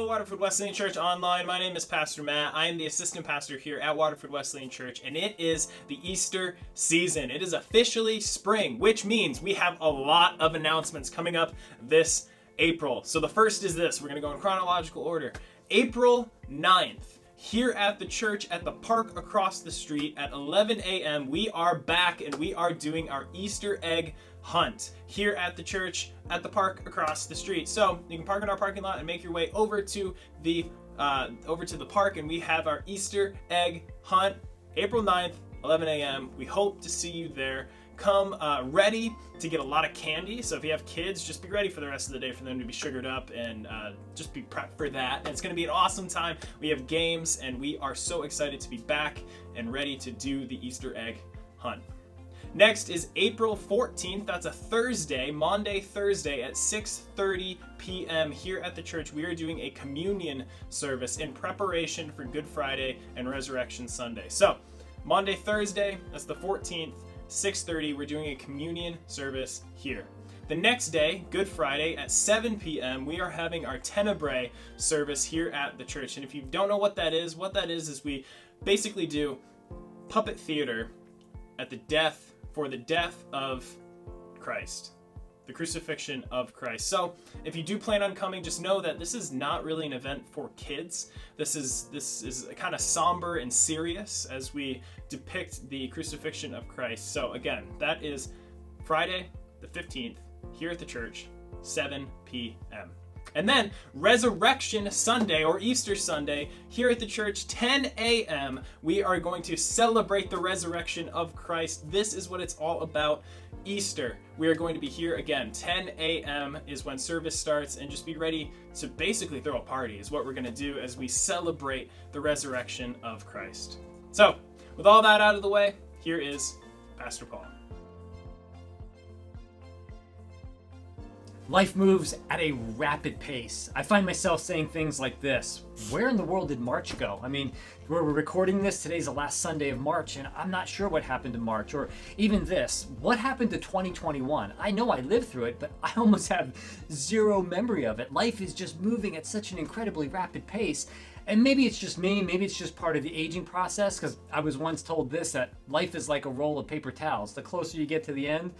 Hello, Waterford Wesleyan Church Online. My name is Pastor Matt. I am the assistant pastor here at Waterford Wesleyan Church, and it is the Easter season. It is officially spring, which means we have a lot of announcements coming up this April. So the first is this. We're going to go in chronological order. April 9th, here at the church at the park across the street at 11 a.m., we are back and we are doing our Easter egg hunt here at the church at the park across the street. So you can park in our parking lot and make your way over to the park, and we have our Easter egg hunt April 9th, 11 a.m. We hope to see you there. Come ready to get a lot of candy. So if you have kids, just be ready for the rest of the day for them to be sugared up, and just be prepped for that. And it's going to be an awesome time. We have games, and we are so excited to be back and ready to do the Easter egg hunt. Next is April 14th. That's a Thursday, Maundy Thursday at 6:30 p.m. here at the church. We are doing a communion service in preparation for Good Friday and Resurrection Sunday. So Maundy Thursday, that's the 14th, 6:30, we're doing a communion service here. The next day, Good Friday at 7 p.m., we are having our Tenebrae service here at the church. And if you don't know what that is we basically do puppet theater for the death of Christ, the crucifixion of Christ. So if you do plan on coming, just know that this is not really an event for kids. This is kind of somber and serious as we depict the crucifixion of Christ. So again, that is Friday the 15th here at the church, 7 p.m. And then Resurrection Sunday or Easter Sunday here at the church, 10 a.m. We are going to celebrate the resurrection of Christ. This is what it's all about, Easter. We are going to be here again. 10 a.m. is when service starts, and just be ready to basically throw a party is what we're going to do as we celebrate the resurrection of Christ. So with all that out of the way, here is Pastor Paul. Life moves at a rapid pace. I find myself saying things like this: where in the world did March go? I mean, we're recording this, today's the last Sunday of March, and I'm not sure what happened to March. Or even this, what happened to 2021? I know I lived through it, but I almost have zero memory of it. Life is just moving at such an incredibly rapid pace. And maybe it's just me, maybe it's just part of the aging process, because I was once told this, that life is like a roll of paper towels. The closer you get to the end,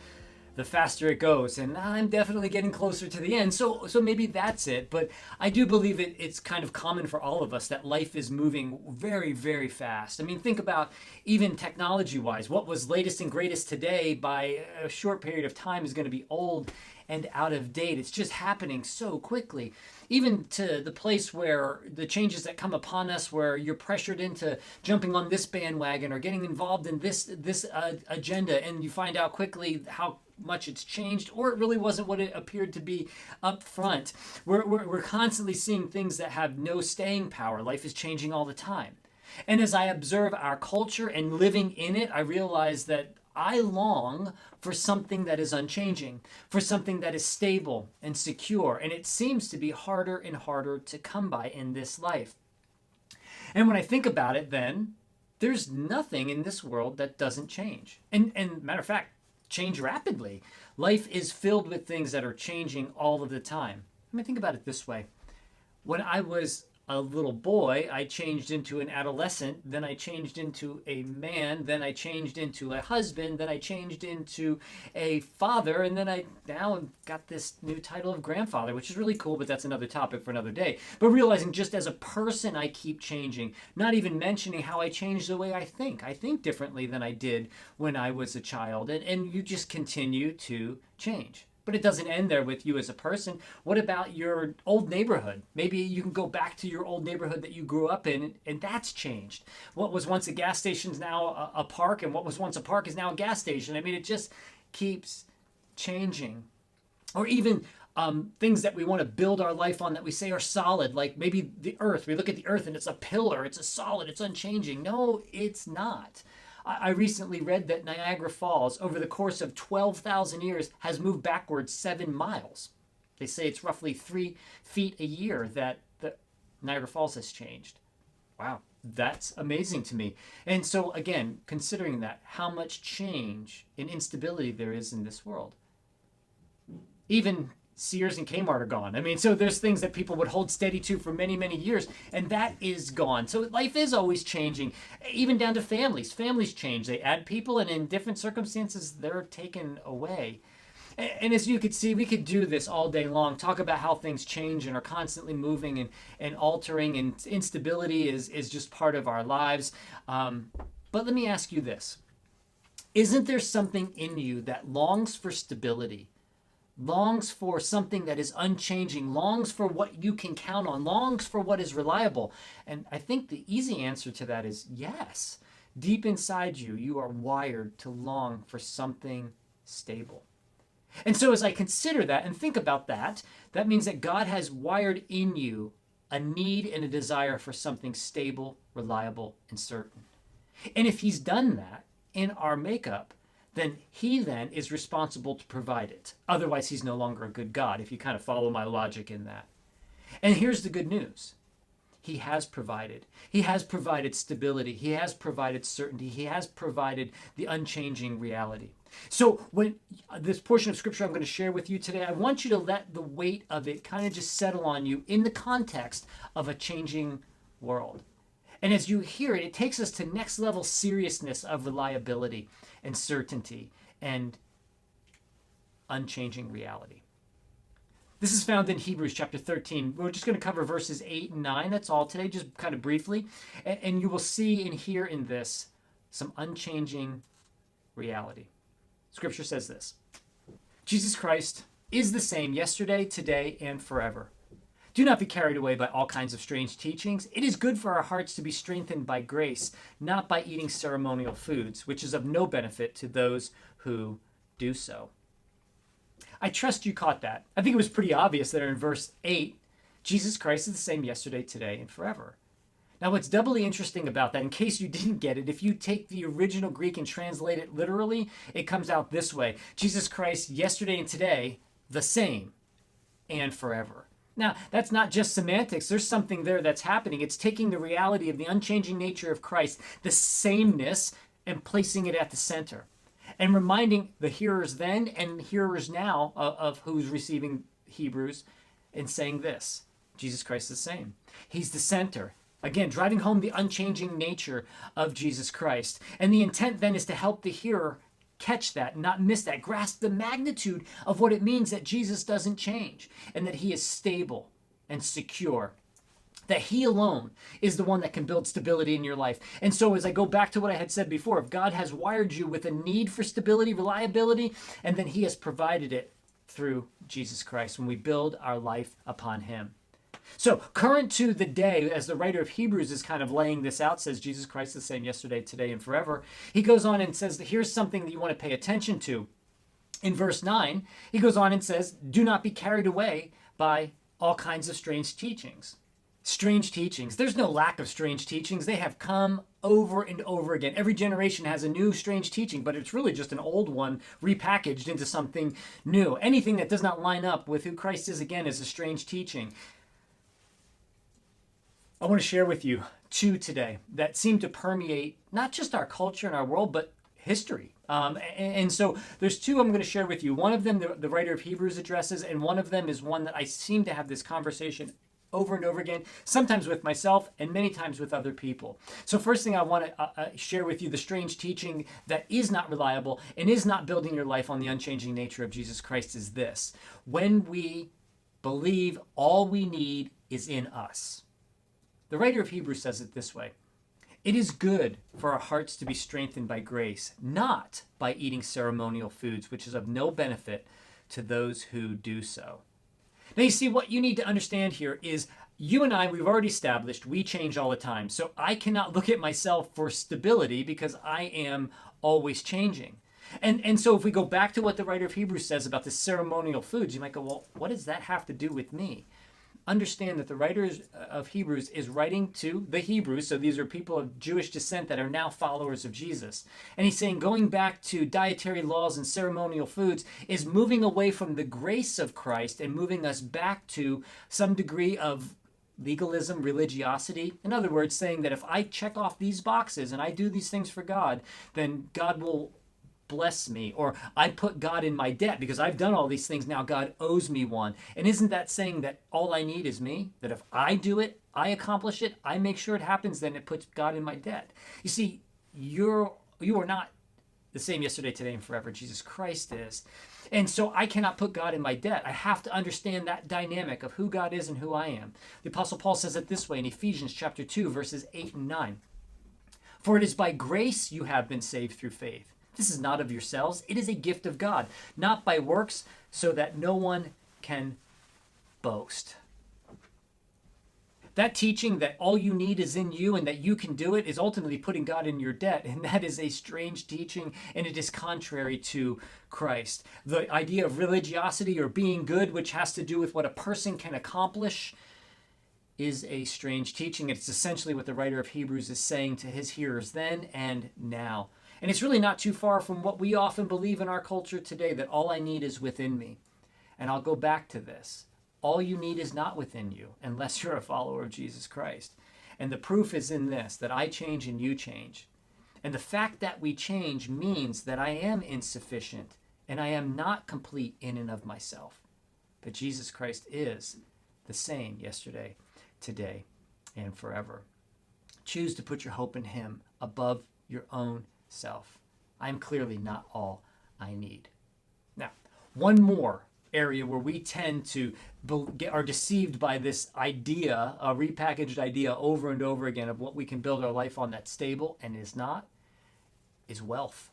the faster it goes, and I'm definitely getting closer to the end. So maybe that's it. But I do believe it's kind of common for all of us that life is moving very, very fast. I mean, think about even technology-wise. What was latest and greatest today by a short period of time is going to be old and out of date. It's just happening so quickly. Even to the place where the changes that come upon us, where you're pressured into jumping on this bandwagon or getting involved in this agenda, and you find out quickly how much it's changed, or it really wasn't what it appeared to be up front. We're constantly seeing things that have no staying power. Life is changing all the time. And as I observe our culture and living in it, I realize that I long for something that is unchanging, for something that is stable and secure, and it seems to be harder and harder to come by in this life. And when I think about it, then there's nothing in this world that doesn't change. And matter of fact, change rapidly. Life is filled with things that are changing all of the time. I mean, think about it this way. When I was a little boy, I changed into an adolescent, then I changed into a man, then I changed into a husband, then I changed into a father, and then I now got this new title of grandfather, which is really cool, but that's another topic for another day. But realizing just as a person, I keep changing, not even mentioning how I changed the way I think. I think differently than I did when I was a child, and you just continue to change. But it doesn't end there with you as a person. What about your old neighborhood? Maybe you can go back to your old neighborhood that you grew up in, and that's changed. What was once a gas station is now a park, and what was once a park is now a gas station. I mean, it just keeps changing. Or even things that we want to build our life on that we say are solid, like maybe the earth. We look at the earth and it's a pillar, it's a solid, it's unchanging. No, it's not. I recently read that Niagara Falls, over the course of 12,000 years, has moved backwards 7 miles. They say it's roughly 3 feet a year that the Niagara Falls has changed. Wow, that's amazing to me. And so again, considering that, how much change and instability there is in this world. Even Sears and Kmart are gone. I mean, so there's things that people would hold steady to for many, many years, and that is gone. So life is always changing, even down to families. Families change. They add people, and in different circumstances, they're taken away. And as you could see, we could do this all day long, talk about how things change and are constantly moving and altering, and instability is just part of our lives. But let me ask you this. Isn't there something in you that longs for stability, longs for something that is unchanging, longs for what you can count on, longs for what is reliable? And I think the easy answer to that is yes. Deep inside you, you are wired to long for something stable. And so as I consider that and think about that, that means that God has wired in you a need and a desire for something stable, reliable, and certain. And if he's done that in our makeup, then he then is responsible to provide it. Otherwise, he's no longer a good God, if you kind of follow my logic in that. And here's the good news. He has provided. He has provided stability. He has provided certainty. He has provided the unchanging reality. So when this portion of scripture I'm going to share with you today, I want you to let the weight of it kind of just settle on you in the context of a changing world. And as you hear it, it takes us to next level seriousness of reliability and certainty and unchanging reality. This is found in Hebrews chapter 13. We're just going to cover verses 8 and 9. That's all today, just kind of briefly. And you will see and hear in this some unchanging reality. Scripture says this: Jesus Christ is the same yesterday, today, and forever. Do not be carried away by all kinds of strange teachings. It is good for our hearts to be strengthened by grace, not by eating ceremonial foods, which is of no benefit to those who do so. I trust you caught that. I think it was pretty obvious that in verse 8, Jesus Christ is the same yesterday, today, and forever. Now, what's doubly interesting about that, in case you didn't get it, if you take the original Greek and translate it literally, it comes out this way: Jesus Christ yesterday and today, the same, and forever. Now, that's not just semantics. There's something there that's happening. It's taking the reality of the unchanging nature of Christ, the sameness, and placing it at the center. And reminding the hearers then and hearers now of who's receiving Hebrews, and saying this: Jesus Christ is the same. He's the center. Again, driving home the unchanging nature of Jesus Christ. And the intent then is to help the hearer catch that, not miss that, grasp the magnitude of what it means that Jesus doesn't change and that he is stable and secure, that he alone is the one that can build stability in your life. And so as I go back to what I had said before, if God has wired you with a need for stability, reliability, and then he has provided it through Jesus Christ when we build our life upon him. So current to the day, as the writer of Hebrews is kind of laying this out, says Jesus Christ is the same yesterday, today, and forever. He goes on and says that here's something that you want to pay attention to. In verse 9, he goes on and says, do not be carried away by all kinds of strange teachings. Strange teachings. There's no lack of strange teachings. They have come over and over again. Every generation has a new strange teaching, but it's really just an old one repackaged into something new. Anything that does not line up with who Christ is, again, is a strange teaching. I want to share with you two today that seem to permeate not just our culture and our world, but history. And so there's two I'm going to share with you. One of them, the writer of Hebrews addresses, and one of them is one that I seem to have this conversation over and over again, sometimes with myself and many times with other people. So first thing I want to share with you, the strange teaching that is not reliable and is not building your life on the unchanging nature of Jesus Christ, is this: when we believe all we need is in us. The writer of Hebrews says it this way: it is good for our hearts to be strengthened by grace, not by eating ceremonial foods, which is of no benefit to those who do so. Now you see, what you need to understand here is you and I, we've already established, we change all the time. So I cannot look at myself for stability because I am always changing. And so if we go back to what the writer of Hebrews says about the ceremonial foods, you might go, well, what does that have to do with me? Understand that the writer of Hebrews is writing to the Hebrews, so these are people of Jewish descent that are now followers of Jesus. And he's saying going back to dietary laws and ceremonial foods is moving away from the grace of Christ and moving us back to some degree of legalism, religiosity. In other words, saying that if I check off these boxes and I do these things for God, then God will bless me, or I put God in my debt because I've done all these things. Now God owes me one. And isn't that saying that all I need is me? That if I do it, I accomplish it, I make sure it happens, then it puts God in my debt. You see, you are not the same yesterday, today, and forever. Jesus Christ is. And so I cannot put God in my debt. I have to understand that dynamic of who God is and who I am. The Apostle Paul says it this way in Ephesians chapter 2, verses 8 and 9. For it is by grace you have been saved through faith. This is not of yourselves. It is a gift of God, not by works, so that no one can boast. That teaching that all you need is in you and that you can do it is ultimately putting God in your debt. And that is a strange teaching, and it is contrary to Christ. The idea of religiosity or being good, which has to do with what a person can accomplish, is a strange teaching. It's essentially what the writer of Hebrews is saying to his hearers then and now. And it's really not too far from what we often believe in our culture today, that all I need is within me. And I'll go back to this. All you need is not within you unless you're a follower of Jesus Christ. And the proof is in this, that I change and you change. And the fact that we change means that I am insufficient and I am not complete in and of myself. But Jesus Christ is the same yesterday, today, and forever. Choose to put your hope in him above your own self. I am clearly not all I need. Now, one more area where we tend to are deceived by this idea, a repackaged idea over and over again of what we can build our life on that's stable and is not, is wealth.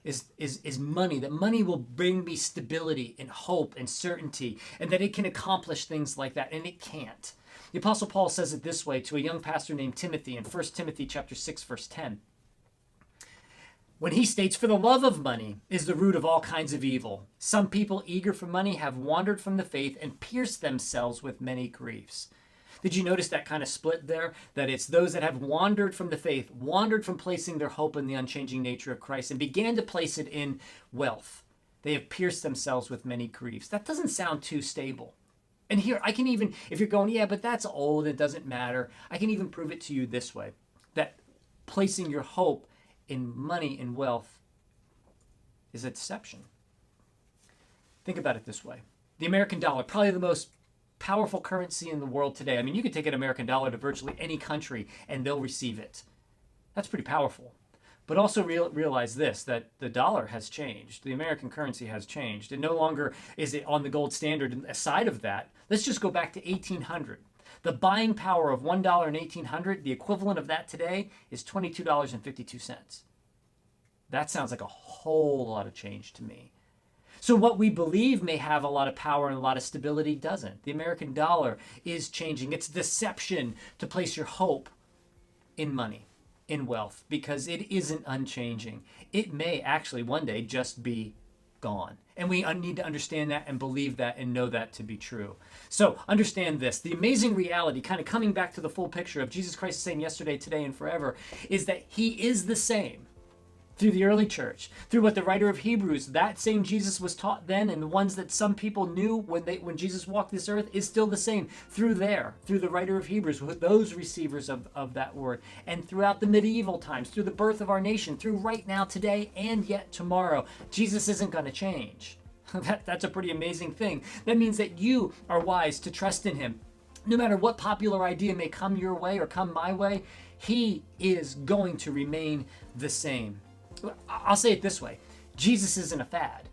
Is money. That money will bring me stability and hope and certainty, and that it can accomplish things like that, and it can't. The Apostle Paul says it this way to a young pastor named Timothy in 1 Timothy chapter 6, verse 10. When he states, for the love of money is the root of all kinds of evil. Some people eager for money have wandered from the faith and pierced themselves with many griefs. Did you notice that kind of split there? That it's those that have wandered from the faith, wandered from placing their hope in the unchanging nature of Christ and began to place it in wealth. They have pierced themselves with many griefs. That doesn't sound too stable. And here, I can even, if you're going, yeah, but that's old, it doesn't matter, I can even prove it to you this way, that placing your hope in money and wealth is a deception. Think about it this way. The American dollar, probably the most powerful currency in the world today. I mean, you could take an American dollar to virtually any country and they'll receive it. That's pretty powerful. But also realize this, that the dollar has changed. The American currency has changed. And no longer is it on the gold standard. And aside of that, let's just go back to 1800. The buying power of $1 in 1800, the equivalent of that today, is $22.52. That sounds like a whole lot of change to me. So what we believe may have a lot of power and a lot of stability doesn't. The American dollar is changing. It's deception to place your hope in money, in wealth, because it isn't unchanging. It may actually one day just be gone. And we need to understand that and believe that and know that to be true. So understand this. The amazing reality, kind of coming back to the full picture of Jesus Christ the same yesterday, today, and forever, is that he is the same through the early church, through what the writer of Hebrews, that same Jesus was taught then, and the ones that some people knew when Jesus walked this earth is still the same through the writer of Hebrews, with those receivers of that word, and throughout the medieval times, through the birth of our nation, through right now, today, and yet tomorrow. Jesus isn't going to change. That's a pretty amazing thing. That means that you are wise to trust in him. No matter what popular idea may come your way or come my way, he is going to remain the same. I'll say it this way. Jesus isn't a fad.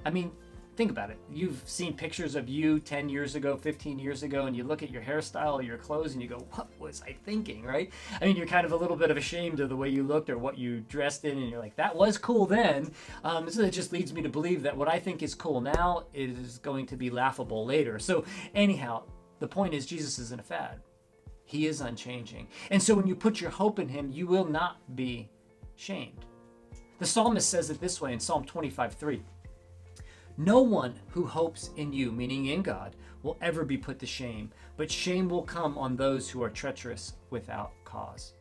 I mean, think about it. You've seen pictures of you 10 years ago, 15 years ago, and you look at your hairstyle or your clothes and you go, what was I thinking, right? I mean, you're kind of a little bit of ashamed of the way you looked or what you dressed in, and you're like, that was cool then. So it just leads me to believe that what I think is cool now is going to be laughable later. So anyhow, the point is Jesus isn't a fad. He is unchanging. And so when you put your hope in him, you will not be shamed. The psalmist says it this way in Psalm 25:3. No one who hopes in you, meaning in God, will ever be put to shame, but shame will come on those who are treacherous without cause.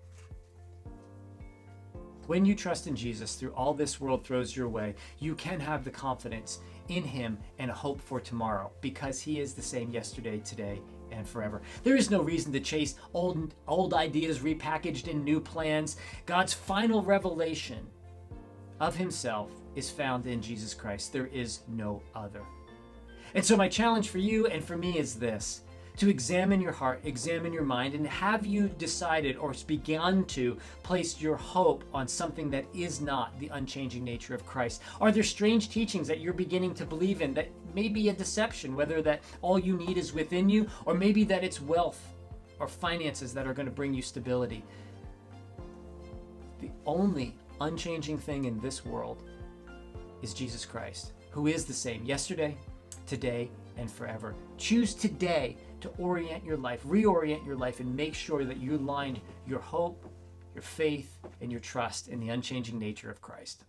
When you trust in Jesus through all this world throws your way, you can have the confidence in him and a hope for tomorrow, because he is the same yesterday, today, and forever. There is no reason to chase old ideas repackaged in new plans. God's final revelation of himself is found in Jesus Christ. There is no other. And so my challenge for you and for me is this: to examine your heart, examine your mind, and have you decided or begun to place your hope on something that is not the unchanging nature of Christ? Are there strange teachings that you're beginning to believe in that may be a deception, whether that all you need is within you, or maybe that it's wealth or finances that are going to bring you stability? The only unchanging thing in this world is Jesus Christ, who is the same yesterday, today, and forever. Choose today to orient your life, reorient your life, and make sure that you line your hope, your faith, and your trust in the unchanging nature of Christ.